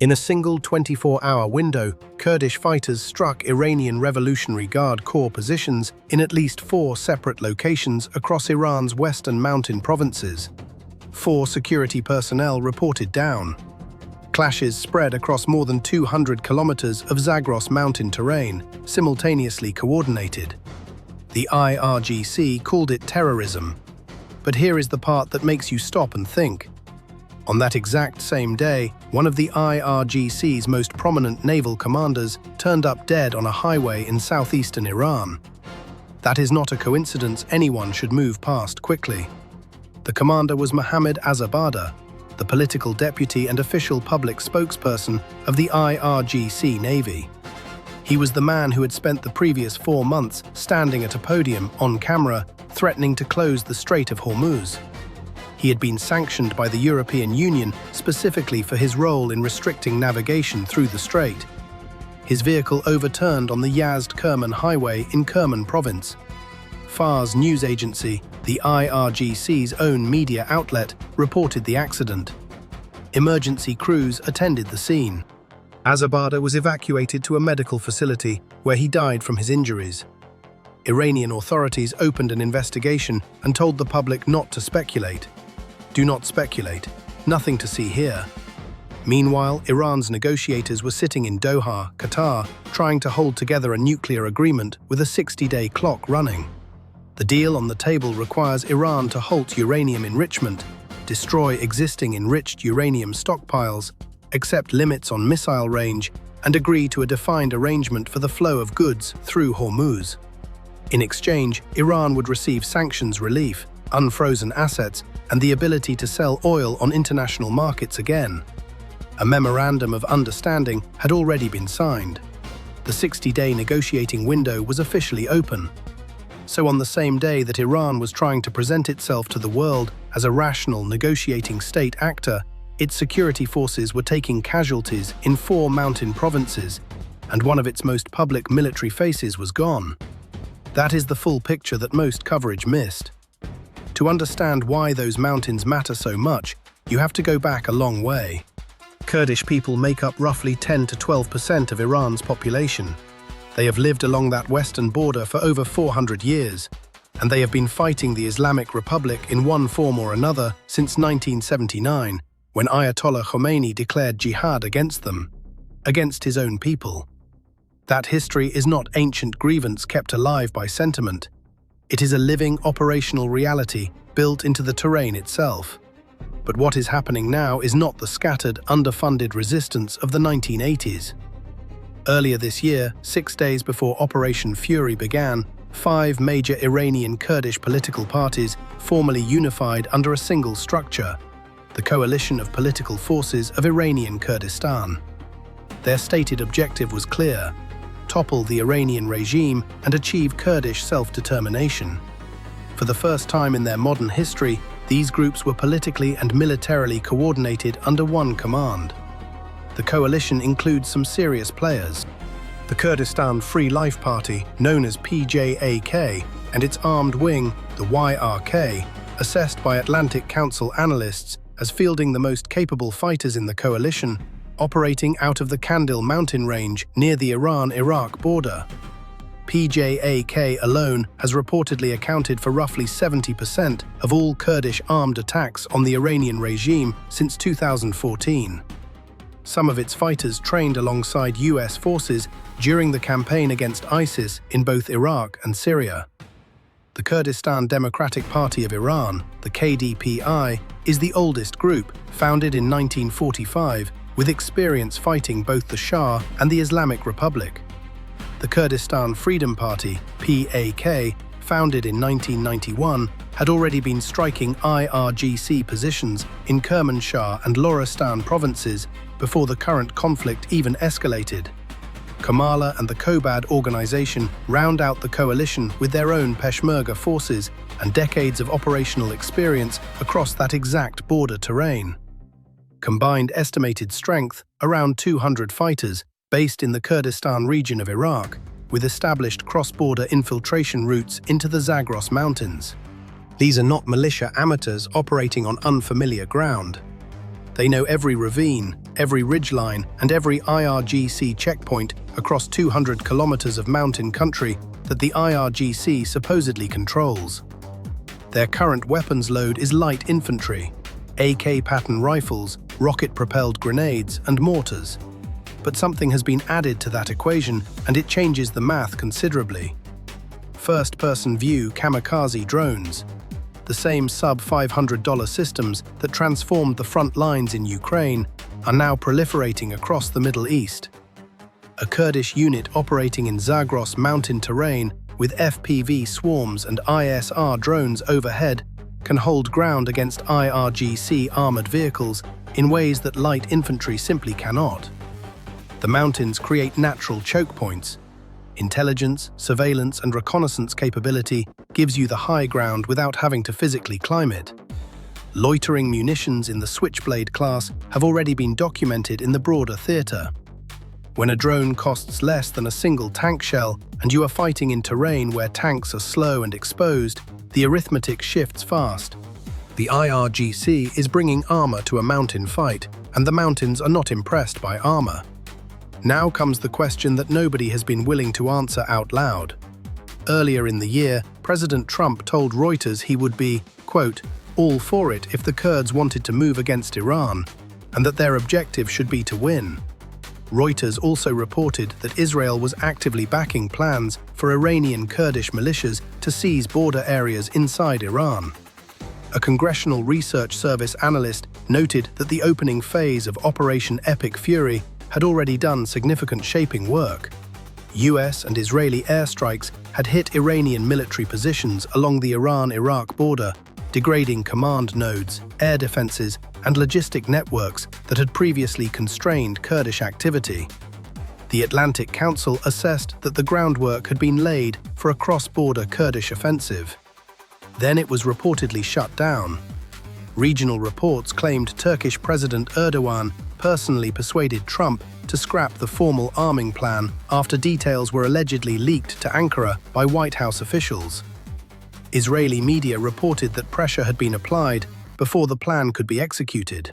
In a single 24-hour window, Kurdish fighters struck Iranian Revolutionary Guard Corps positions in at least 4 separate locations across Iran's western mountain provinces. 4 security personnel reported down. Clashes spread across more than 200 kilometers of Zagros mountain terrain, simultaneously coordinated. The IRGC called it terrorism. But here is the part that makes you stop and think. On that exact same day, one of the IRGC's most prominent naval commanders turned up dead on a highway in southeastern Iran. That is not a coincidence anyone should move past quickly. The commander was Mohammad Azarbada, the political deputy and official public spokesperson of the IRGC Navy. He was the man who had spent the previous 4 months standing at a podium on camera, threatening to close the Strait of Hormuz. He had been sanctioned by the European Union specifically for his role in restricting navigation through the strait. His vehicle overturned on the Yazd-Kerman highway in Kerman Province. Fars news agency, the IRGC's own media outlet, reported the accident. Emergency crews attended the scene. Azarbada was evacuated to a medical facility where he died from his injuries. Iranian authorities opened an investigation and told the public not to speculate. Do not speculate. Nothing to see here. Meanwhile, Iran's negotiators were sitting in Doha, Qatar, trying to hold together a nuclear agreement with a 60-day clock running. The deal on the table requires Iran to halt uranium enrichment, destroy existing enriched uranium stockpiles, accept limits on missile range, and agree to a defined arrangement for the flow of goods through Hormuz. In exchange, Iran would receive sanctions relief, unfrozen assets, and the ability to sell oil on international markets again. A memorandum of understanding had already been signed. The 60-day negotiating window was officially open. So on the same day that Iran was trying to present itself to the world as a rational negotiating state actor, its security forces were taking casualties in 4 mountain provinces, and one of its most public military faces was gone. That is the full picture that most coverage missed. To understand why those mountains matter so much, you have to go back a long way. Kurdish people make up roughly 10 to 12% of Iran's population. They have lived along that western border for over 400 years, and they have been fighting the Islamic Republic in one form or another since 1979, when Ayatollah Khomeini declared jihad against them, against his own people. That history is not ancient grievance kept alive by sentiment. It is a living operational reality built into the terrain itself. But what is happening now is not the scattered, underfunded resistance of the 1980s. Earlier this year, 6 days before Operation Fury began, 5 major Iranian Kurdish political parties formally unified under a single structure, the Coalition of Political Forces of Iranian Kurdistan. Their stated objective was clear: topple the Iranian regime and achieve Kurdish self-determination. For the first time in their modern history, these groups were politically and militarily coordinated under one command. The coalition includes some serious players. The Kurdistan Free Life Party, known as PJAK, and its armed wing, the YRK, assessed by Atlantic Council analysts as fielding the most capable fighters in the coalition, operating out of the Kandil mountain range near the Iran-Iraq border. PJAK alone has reportedly accounted for roughly 70% of all Kurdish armed attacks on the Iranian regime since 2014. Some of its fighters trained alongside US forces during the campaign against ISIS in both Iraq and Syria. The Kurdistan Democratic Party of Iran, the KDPI, is the oldest group, founded in 1945, with experience fighting both the Shah and the Islamic Republic. The Kurdistan Freedom Party, PAK, founded in 1991, had already been striking IRGC positions in Kermanshah and Lorestan provinces before the current conflict even escalated. Kamala and the Kobad organization round out the coalition with their own Peshmerga forces and decades of operational experience across that exact border terrain. Combined estimated strength, around 200 fighters, based in the Kurdistan region of Iraq, with established cross-border infiltration routes into the Zagros Mountains. These are not militia amateurs operating on unfamiliar ground. They know every ravine, every ridgeline, and every IRGC checkpoint across 200 kilometers of mountain country that the IRGC supposedly controls. Their current weapons load is light infantry, AK pattern rifles, rocket-propelled grenades, and mortars. But something has been added to that equation, and it changes the math considerably. First-person view kamikaze drones, the same sub-$500 systems that transformed the front lines in Ukraine, are now proliferating across the Middle East. A Kurdish unit operating in Zagros mountain terrain with FPV swarms and ISR drones overhead can hold ground against IRGC armored vehicles in ways that light infantry simply cannot. The mountains create natural choke points. Intelligence, surveillance, and reconnaissance capability gives you the high ground without having to physically climb it. Loitering munitions in the Switchblade class have already been documented in the broader theater. When a drone costs less than a single tank shell and you are fighting in terrain where tanks are slow and exposed, the arithmetic shifts fast. The IRGC is bringing armor to a mountain fight, and the mountains are not impressed by armor. Now comes the question that nobody has been willing to answer out loud. Earlier in the year, President Trump told Reuters he would be, quote, all for it if the Kurds wanted to move against Iran, and that their objective should be to win. Reuters also reported that Israel was actively backing plans for Iranian Kurdish militias to seize border areas inside Iran. A Congressional Research Service analyst noted that the opening phase of Operation Epic Fury had already done significant shaping work. US and Israeli airstrikes had hit Iranian military positions along the Iran-Iraq border, degrading command nodes, air defenses, and logistic networks that had previously constrained Kurdish activity. The Atlantic Council assessed that the groundwork had been laid for a cross-border Kurdish offensive. Then it was reportedly shut down. Regional reports claimed Turkish President Erdogan personally persuaded Trump to scrap the formal arming plan after details were allegedly leaked to Ankara by White House officials. Israeli media reported that pressure had been applied before the plan could be executed.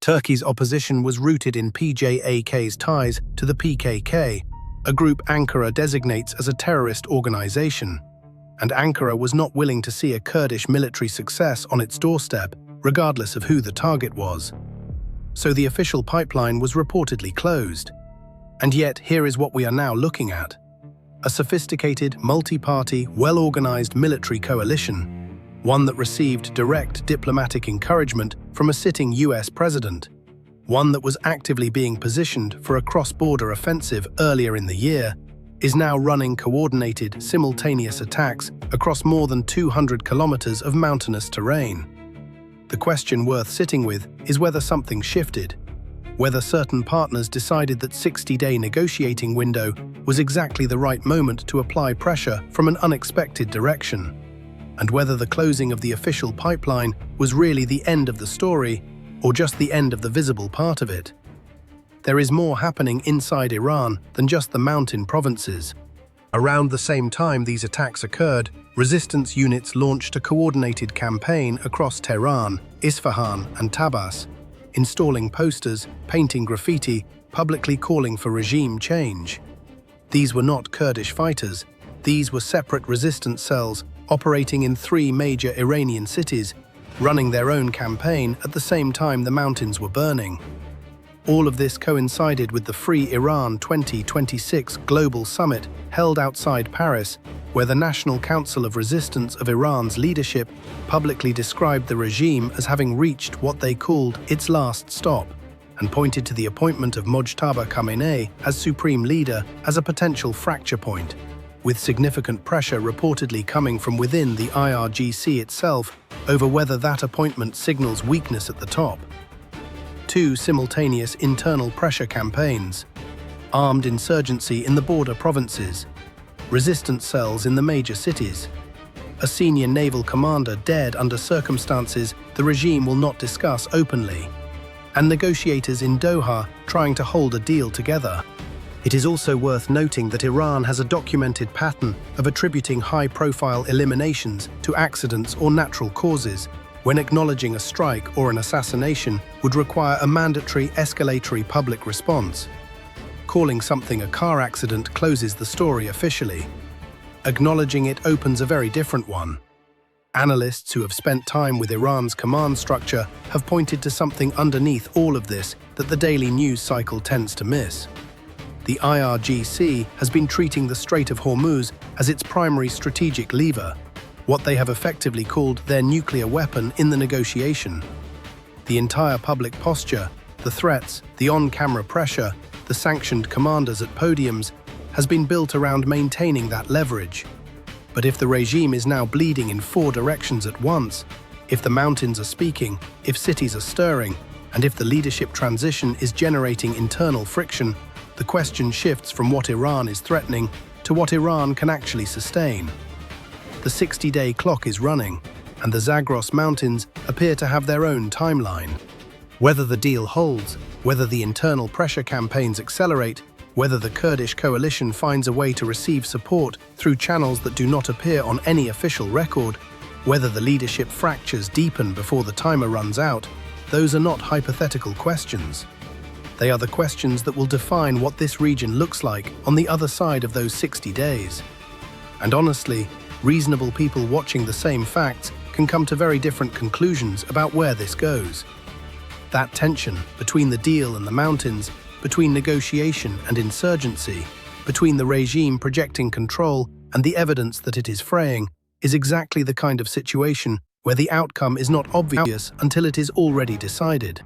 Turkey's opposition was rooted in PJAK's ties to the PKK, a group Ankara designates as a terrorist organization, and Ankara was not willing to see a Kurdish military success on its doorstep, regardless of who the target was. So the official pipeline was reportedly closed. And yet, here is what we are now looking at. A sophisticated, multi-party, well-organized military coalition, one that received direct diplomatic encouragement from a sitting US president, one that was actively being positioned for a cross-border offensive earlier in the year, is now running coordinated, simultaneous attacks across more than 200 kilometers of mountainous terrain. The question worth sitting with is whether something shifted, whether certain partners decided that 60-day negotiating window was exactly the right moment to apply pressure from an unexpected direction, and whether the closing of the official pipeline was really the end of the story or just the end of the visible part of it. There is more happening inside Iran than just the mountain provinces. Around the same time these attacks occurred, resistance units launched a coordinated campaign across Tehran, Isfahan, and Tabriz, installing posters, painting graffiti, publicly calling for regime change. These were not Kurdish fighters. These were separate resistance cells operating in 3 major Iranian cities, running their own campaign at the same time the mountains were burning. All of this coincided with the Free Iran 2026 Global Summit held outside Paris, where the National Council of Resistance of Iran's leadership publicly described the regime as having reached what they called its last stop, and pointed to the appointment of Mojtaba Khamenei as supreme leader as a potential fracture point, with significant pressure reportedly coming from within the IRGC itself over whether that appointment signals weakness at the top. 2 simultaneous internal pressure campaigns, armed insurgency in the border provinces, resistance cells in the major cities, a senior naval commander dead under circumstances the regime will not discuss openly, and negotiators in Doha trying to hold a deal together. It is also worth noting that Iran has a documented pattern of attributing high-profile eliminations to accidents or natural causes, when acknowledging a strike or an assassination would require a mandatory escalatory public response. Calling something a car accident closes the story officially. Acknowledging it opens a very different one. Analysts who have spent time with Iran's command structure have pointed to something underneath all of this that the daily news cycle tends to miss. The IRGC has been treating the Strait of Hormuz as its primary strategic lever, what they have effectively called their nuclear weapon in the negotiation. The entire public posture, the threats, the on-camera pressure, the sanctioned commanders at podiums, has been built around maintaining that leverage. But if the regime is now bleeding in 4 directions at once, if the mountains are speaking, if cities are stirring, and if the leadership transition is generating internal friction, the question shifts from what Iran is threatening to what Iran can actually sustain. The 60-day clock is running, and the Zagros mountains appear to have their own timeline. Whether the deal holds, whether the internal pressure campaigns accelerate, whether the Kurdish coalition finds a way to receive support through channels that do not appear on any official record, whether the leadership fractures deepen before the timer runs out, those are not hypothetical questions. They are the questions that will define what this region looks like on the other side of those 60 days. And honestly, reasonable people watching the same facts can come to very different conclusions about where this goes. That tension between the deal and the mountains, between negotiation and insurgency, between the regime projecting control and the evidence that it is fraying, is exactly the kind of situation where the outcome is not obvious until it is already decided.